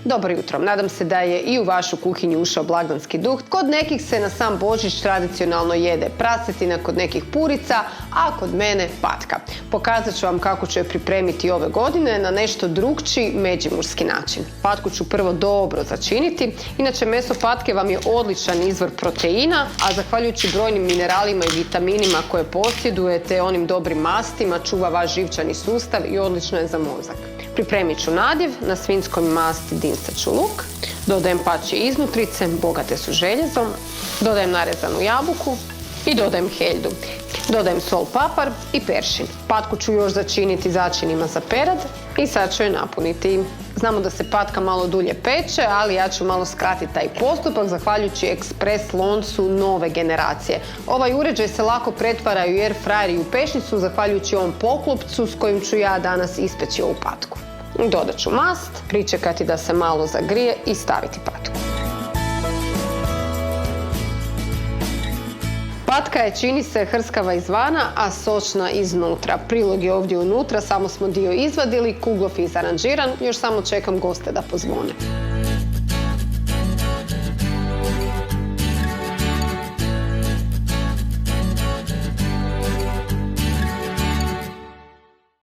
Dobro jutro, nadam se da je i u vašu kuhinju ušao blagdanski duh. Kod nekih se na sam Božić tradicionalno jede prasetina, kod nekih purica, a kod mene patka. Pokazat ću vam kako ću je pripremiti ove godine na nešto drukčiji međimurski način. Patku ću prvo dobro začiniti, inače meso patke vam je odličan izvor proteina, a zahvaljujući brojnim mineralima i vitaminima koje posjedujete, onim dobrim mastima, čuva vaš živčani sustav i odlično je za mozak. Pripremit ću nadjev, na svinjskoj masti dincat ću luk, dodajem pačje iznutrice, bogate su željezom, dodajem narezanu jabuku i dodajem heljdu. Dodajem sol, papar i peršin. Patku ću još začiniti začinima za perad i sad ću je napuniti. Znamo da se patka malo dulje peče, ali ja ću malo skratiti taj postupak zahvaljujući ekspres loncu nove generacije. Ovaj uređaj se lako pretvara u air fryer i u pešnicu zahvaljujući ovom poklopcu s kojim ću ja danas ispeći ovu patku. Dodat ću mast, pričekati da se malo zagrije i staviti patku. Patka je, čini se, hrskava izvana, a sočna iznutra. Prilog je ovdje unutra, samo smo dio izvadili, kuglov je izaranžiran, još samo čekam goste da pozvone.